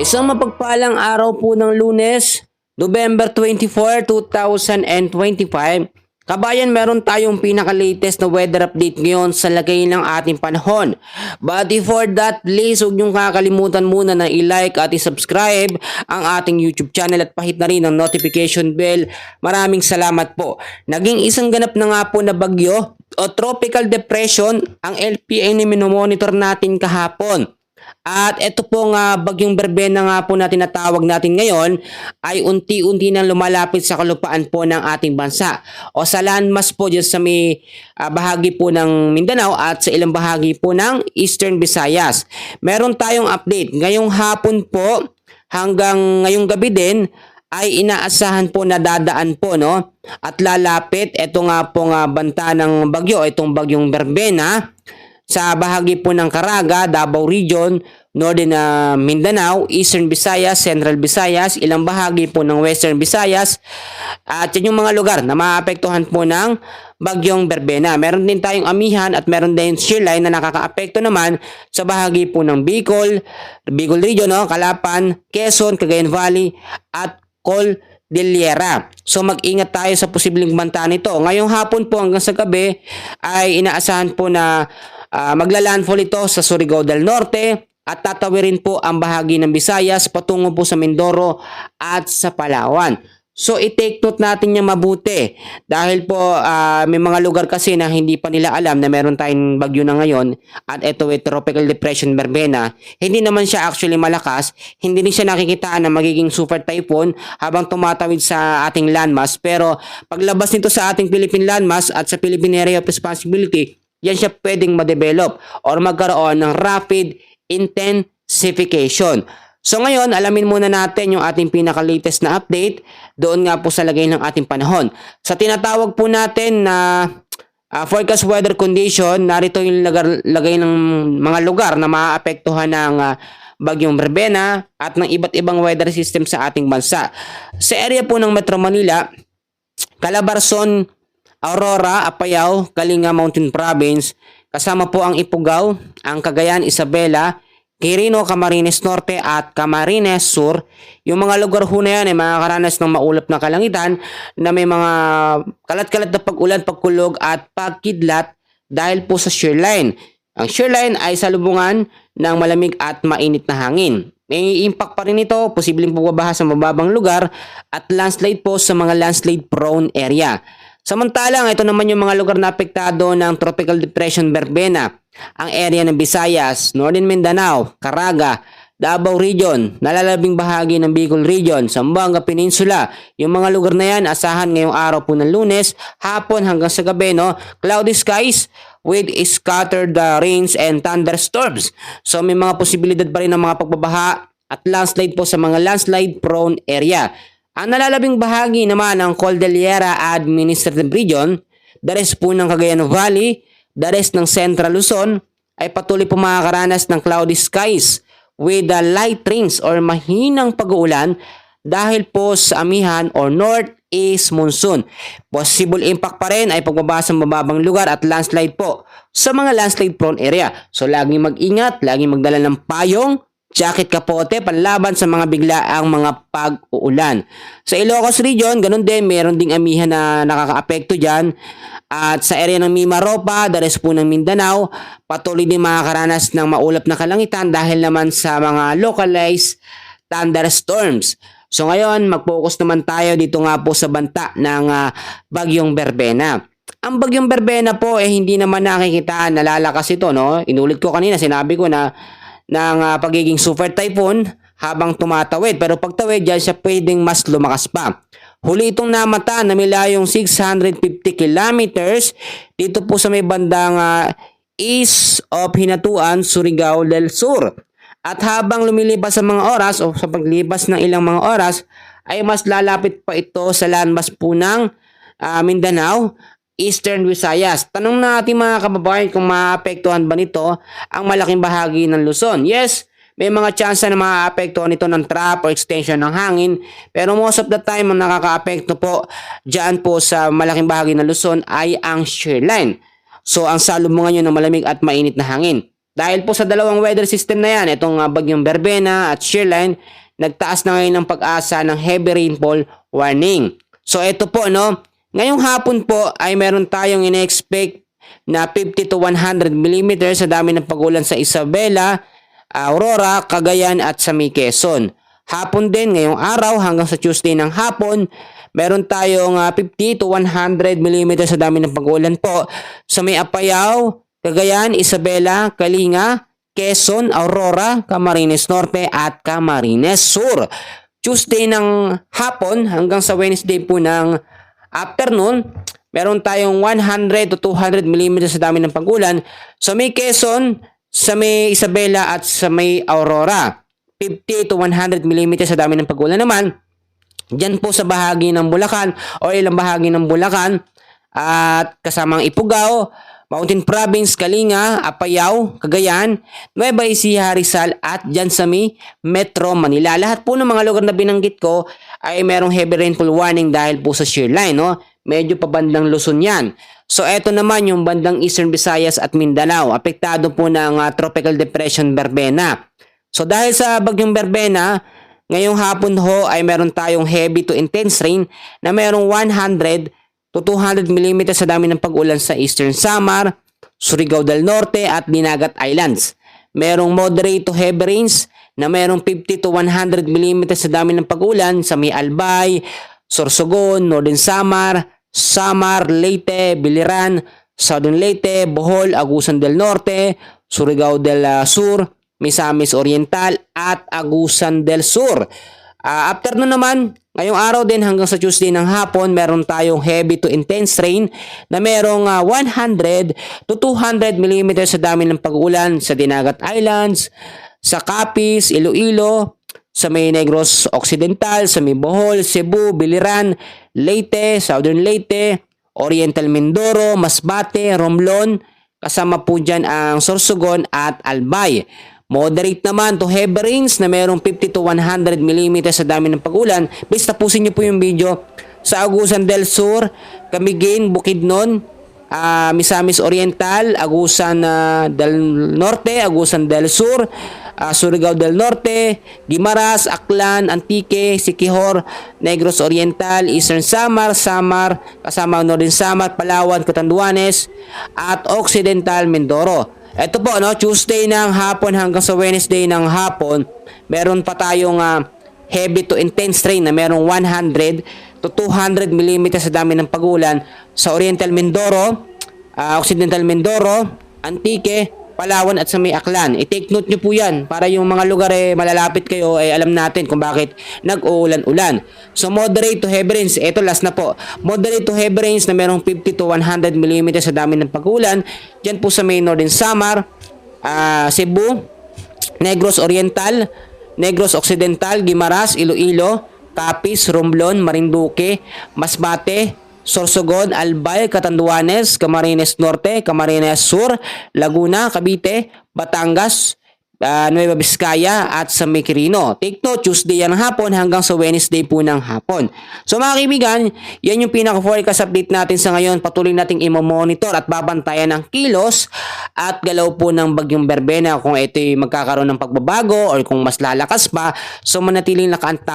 Isang mapagpalang araw po ng Lunes, November 24, 2025. Kabayan, meron tayong pinaka-latest na weather update ngayon sa lagay ng ating panahon. But before that, please huwag niyong kakalimutan muna na i-like at i-subscribe ang ating YouTube channel at pahit na rin ang notification bell. Maraming salamat po. Naging isang ganap na nga po na bagyo o tropical depression ang LPA na minomonitor natin kahapon. At ito pong bagyong Berbena nga po na tinatawag natin ngayon ay unti-unti nang lumalapit sa kalupaan po ng ating bansa o sa landmass po dyan sa may bahagi po ng Mindanao at sa ilang bahagi po ng Eastern Visayas. Meron tayong update ngayong hapon po hanggang ngayong gabi din ay inaasahan po na dadaan po no at lalapit ito nga pong banta ng bagyo, itong bagyong Berbena sa bahagi po ng Caraga, Davao Region, Northern Mindanao, Eastern Visayas, Central Visayas, ilang bahagi po ng Western Visayas at yan yung mga lugar na maapektuhan po ng bagyong Berbena. Meron din tayong amihan at meron din shear line na nakakaapekto naman sa bahagi po ng Bicol Region, no? Calapan, Quezon, Cagayan Valley at Cordillera. So mag-ingat tayo sa posibleng banta nito. Ngayong hapon po hanggang sa gabi ay inaasahan po na maglalandfall ito sa Surigao del Norte at tatawirin po ang bahagi ng Visayas patungo po sa Mindoro at sa Palawan. So i-take note natin yung mabuti dahil po may mga lugar kasi na hindi pa nila alam na meron tayong bagyo na ngayon at ito ay Tropical Depression Berbena. Hindi naman siya actually malakas, hindi rin siya nakikitaan na magiging super typhoon habang tumatawid sa ating landmass, pero paglabas nito sa ating Philippine landmass at sa Philippine Area of Responsibility, yan siya pwedeng ma-develop or magkaroon ng rapid intensification. So ngayon, alamin muna natin yung ating pinaka-latest na update doon nga po sa lagay ng ating panahon. Sa tinatawag po natin na forecast weather condition, narito yung lagay ng mga lugar na maaapektuhan ng bagyong Berbena at ng iba't ibang weather system sa ating bansa. Sa area po ng Metro Manila, Calabarzon, Aurora, Apayao, Kalinga Mountain Province, kasama po ang Ifugao, ang Cagayan, Isabela, Quirino, Camarines Norte at Camarines Sur. Yung mga lugar ho na yan ay makakaranas ng maulap na kalangitan na may mga kalat-kalat na pag-ulan, pagkulog at pagkidlat dahil po sa shear line. Ang shear line ay salubungan ng malamig at mainit na hangin. May impact pa rin ito, posibleng pagbabaha sa mababang lugar at landslide po sa mga landslide prone area. Samantalang ito naman yung mga lugar na apektado ng Tropical Depression Berbena, ang area ng Visayas, Northern Mindanao, Caraga, Davao Region, nalalabing bahagi ng Bicol Region, Zamboanga Peninsula. Yung mga lugar na yan, asahan ngayong araw po ng Lunes, hapon hanggang sa gabi, no? Cloudy skies with scattered rains and thunderstorms. So may mga posibilidad pa rin ng mga pagbabaha at landslide po sa mga landslide prone area. Ang nalalabing bahagi naman ng Cordillera Administrative Region, the rest po ng Cagayan Valley, the rest ng Central Luzon, ay patuloy po makakaranas ng cloudy skies with light rains or mahinang pag-uulan dahil po sa amihan or northeast monsoon. Possible impact pa rin ay pagbaba sa mababang lugar at landslide po sa mga landslide prone area. So laging mag-ingat, laging magdala ng payong, jacket, kapote, panlaban sa mga biglaang mga pag-uulan. Sa Ilocos Region, ganun din, meron ding amihan na nakakaapekto dyan. At sa area ng Mimaropa, the rest po ng Mindanao, patuloy din makakaranas ng maulap na kalangitan dahil naman sa mga localized thunderstorms. So ngayon, mag-focus naman tayo dito nga po sa banta ng bagyong Berbena. Ang bagyong Berbena po, hindi naman nakikita, nalalakas ito, no? Inulit ko kanina, sinabi ko na ng pagiging super typhoon habang tumatawid. Pero pagtawid dyan siya pwedeng mas lumakas pa. Huli itong namata na milayong 650 kilometers dito po sa may bandang east of Hinatuan, Surigao del Sur. At habang lumilipas sa mga oras o sa paglipas ng ilang mga oras ay mas lalapit pa ito sa landmass po ng Mindanao, Eastern Visayas. Tanong natin mga kababayan kung maapektuhan ba nito ang malaking bahagi ng Luzon. Yes, may mga chance na maapektuhan nito ng trap o extension ng hangin, pero most of the time ang nakakaapekto po dyan po sa malaking bahagi ng Luzon ay ang shear line. So ang salubungan nyo ng malamig at mainit na hangin. Dahil po sa dalawang weather system na yan, itong bagyong Verbena at Shearline, nagtaas na ngayon ng pag-asa ng heavy rainfall warning. So ito po, no, ngayong hapon po ay meron tayong in-expect na 50 to 100 mm sa dami ng pag-ulan sa Isabela, Aurora, Cagayan at sa may Quezon. Hapon din ngayong araw hanggang sa Tuesday ng hapon, meron tayong 50 to 100 mm sa dami ng pag-ulan po sa may Apayao, Cagayan, Isabela, Kalinga, Quezon, Aurora, Camarines Norte at Camarines Sur. Tuesday ng hapon hanggang sa Wednesday po ng afternoon, meron tayong 100 to 200 mm sa dami ng pag-ulan sa may Quezon, sa may Isabela at sa may Aurora. 50 to 100 mm sa dami ng pag-ulan naman diyan po sa bahagi ng Bulacan o ilang bahagi ng Bulacan at kasamang Ifugao, Mountain Province, Kalinga, Apayao, Cagayan, Nueva Ecija, Rizal at dyan sa may Metro Manila. Lahat po ng mga lugar na binanggit ko ay merong heavy rainfall warning dahil po sa shear line, no? Medyo pabandang Luzon yan. So eto naman yung bandang Eastern Visayas at Mindanao. Apektado po ng Tropical Depression Verbena. So dahil sa bagyong Verbena, ngayong hapon ho ay meron tayong heavy to intense rain na merong 100 to 200 mm sa dami ng pag-ulan sa Eastern Samar, Surigao del Norte at Dinagat Islands. Merong moderate to heavy rains na merong 50 to 100 mm sa dami ng pag-ulan sa may Albay, Sorsogon, Northern Samar, Leyte, Biliran, Southern Leyte, Bohol, Agusan del Norte, Surigao del Sur, Misamis Oriental at Agusan del Sur. Afternoon naman, ngayong araw din hanggang sa Tuesday ng hapon, meron tayong heavy to intense rain na merong 100 to 200 mm sa dami ng pag-ulan sa Dinagat Islands, sa Capiz, Iloilo, sa may Negros Occidental, sa may Bohol, Cebu, Biliran, Leyte, Southern Leyte, Oriental Mindoro, Masbate, Romblon, kasama po dyan ang Sorsogon at Albay. Moderate naman to heavy rains na merong 50 to 100 mm sa dami ng pag-ulan. Please tapusin niyo po yung video sa Agusan del Sur, Camiguin, Bukidnon, Misamis Oriental, Agusan del Norte, Agusan del Sur, Surigao del Norte, Guimaras, Aklan, Antique, Siquijor, Negros Oriental, Eastern Samar, kasama Northern Samar, Palawan, Catanduanes at Occidental Mindoro. Ito po, no, Tuesday ng hapon hanggang sa Wednesday ng hapon, meron pa tayong heavy to intense rain na merong 100 to 200 mm sa dami ng pag-ulan sa Oriental Mindoro, Occidental Mindoro, Antique, Palawan at sa may Aklan. I-take note nyo po yan para yung mga lugar malalapit kayo ay alam natin kung bakit nag-uulan-ulan. So moderate to heavy rains, ito last na po. Moderate to heavy rains na merong 50 to 100 mm sa dami ng pag-ulan. Diyan po sa may Northern Samar, Cebu, Negros Oriental, Negros Occidental, Guimaras, Iloilo, Capiz, Romblon, Marinduque, Masbate, Sorsogon, Albay, Catanduanes, Camarines Norte, Camarines Sur, Laguna, Cavite, Batangas, Nueva Vizcaya at sa may Quirino. Take note, Tuesday yan hapon hanggang sa Wednesday po ng hapon. So mga kaibigan, yan yung pinaka-forecast update natin sa ngayon. Patuloy nating i-monitor at babantayan ang kilos at galaw po ng bagyong Verbena kung ito'y magkakaroon ng pagbabago or kung mas lalakas pa. So manatiling nakaanta